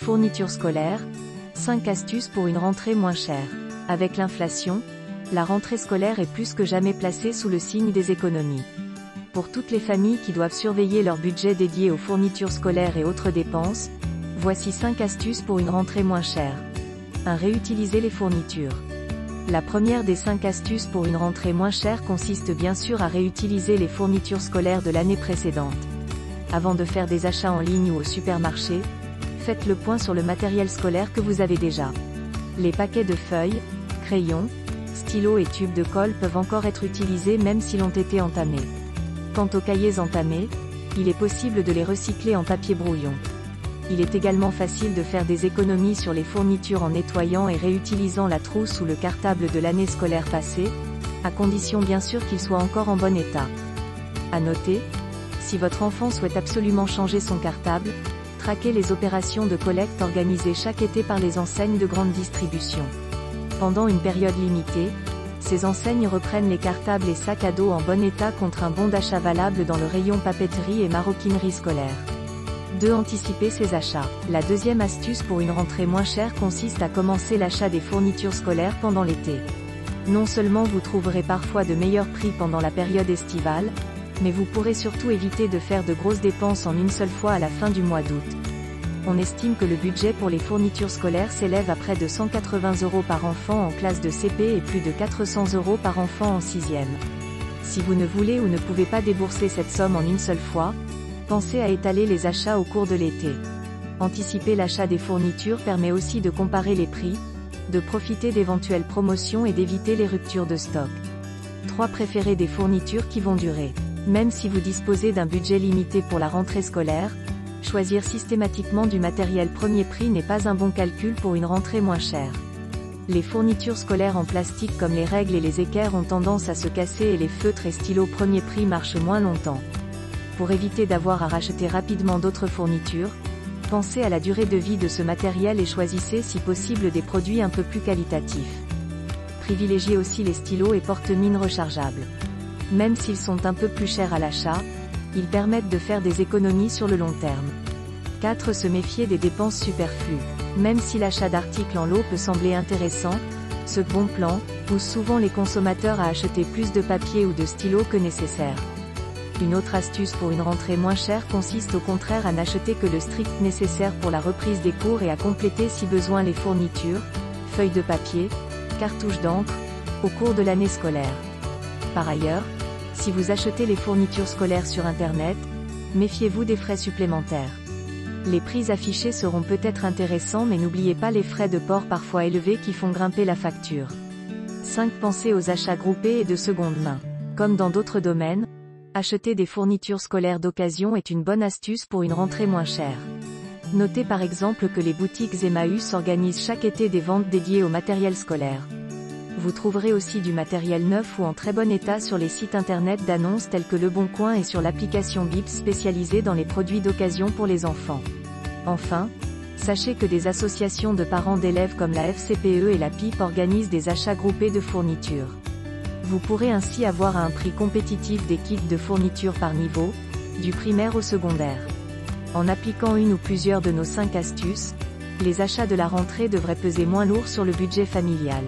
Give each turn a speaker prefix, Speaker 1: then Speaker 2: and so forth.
Speaker 1: Fournitures scolaires, 5 astuces pour une rentrée moins chère. Avec l'inflation, la rentrée scolaire est plus que jamais placée sous le signe des économies. Pour toutes les familles qui doivent surveiller leur budget dédié aux fournitures scolaires et autres dépenses, voici 5 astuces pour une rentrée moins chère. 1. Réutiliser les fournitures. La première des 5 astuces pour une rentrée moins chère consiste bien sûr à réutiliser les fournitures scolaires de l'année précédente. Avant de faire des achats en ligne ou au supermarché, faites le point sur le matériel scolaire que vous avez déjà. Les paquets de feuilles, crayons, stylos et tubes de colle peuvent encore être utilisés même s'ils ont été entamés. Quant aux cahiers entamés, il est possible de les recycler en papier brouillon. Il est également facile de faire des économies sur les fournitures en nettoyant et réutilisant la trousse ou le cartable de l'année scolaire passée, à condition bien sûr qu'il soit encore en bon état. À noter, si votre enfant souhaite absolument changer son cartable, traquez les opérations de collecte organisées chaque été par les enseignes de grande distribution. Pendant une période limitée, ces enseignes reprennent les cartables et sacs à dos en bon état contre un bon d'achat valable dans le rayon papeterie et maroquinerie scolaire. 2. Anticiper ses achats. La deuxième astuce pour une rentrée moins chère consiste à commencer l'achat des fournitures scolaires pendant l'été. Non seulement vous trouverez parfois de meilleurs prix pendant la période estivale, mais vous pourrez surtout éviter de faire de grosses dépenses en une seule fois à la fin du mois d'août. On estime que le budget pour les fournitures scolaires s'élève à près de 180 € par enfant en classe de CP et plus de 400 € par enfant en 6e. Si vous ne voulez ou ne pouvez pas débourser cette somme en une seule fois, pensez à étaler les achats au cours de l'été. Anticiper l'achat des fournitures permet aussi de comparer les prix, de profiter d'éventuelles promotions et d'éviter les ruptures de stock. 3. Préférer des fournitures qui vont durer. Même si vous disposez d'un budget limité pour la rentrée scolaire, choisir systématiquement du matériel premier prix n'est pas un bon calcul pour une rentrée moins chère. Les fournitures scolaires en plastique comme les règles et les équerres ont tendance à se casser et les feutres et stylos premier prix marchent moins longtemps. Pour éviter d'avoir à racheter rapidement d'autres fournitures, pensez à la durée de vie de ce matériel et choisissez si possible des produits un peu plus qualitatifs. Privilégiez aussi les stylos et porte-mines rechargeables. Même s'ils sont un peu plus chers à l'achat, ils permettent de faire des économies sur le long terme. 4. Se méfier des dépenses superflues. Même si l'achat d'articles en lot peut sembler intéressant, ce bon plan pousse souvent les consommateurs à acheter plus de papier ou de stylos que nécessaire. Une autre astuce pour une rentrée moins chère consiste au contraire à n'acheter que le strict nécessaire pour la reprise des cours et à compléter si besoin les fournitures, feuilles de papier, cartouches d'encre, au cours de l'année scolaire. Par ailleurs, si vous achetez les fournitures scolaires sur Internet, méfiez-vous des frais supplémentaires. Les prix affichés seront peut-être intéressants mais n'oubliez pas les frais de port parfois élevés qui font grimper la facture. 5. Pensez aux achats groupés et de seconde main. Comme dans d'autres domaines, acheter des fournitures scolaires d'occasion est une bonne astuce pour une rentrée moins chère. Notez par exemple que les boutiques Emmaüs organisent chaque été des ventes dédiées au matériel scolaire. Vous trouverez aussi du matériel neuf ou en très bon état sur les sites internet d'annonces tels que Le Bon Coin et sur l'application Bips spécialisée dans les produits d'occasion pour les enfants. Enfin, sachez que des associations de parents d'élèves comme la FCPE et la PIP organisent des achats groupés de fournitures. Vous pourrez ainsi avoir à un prix compétitif des kits de fournitures par niveau, du primaire au secondaire. En appliquant une ou plusieurs de nos 5 astuces, les achats de la rentrée devraient peser moins lourd sur le budget familial.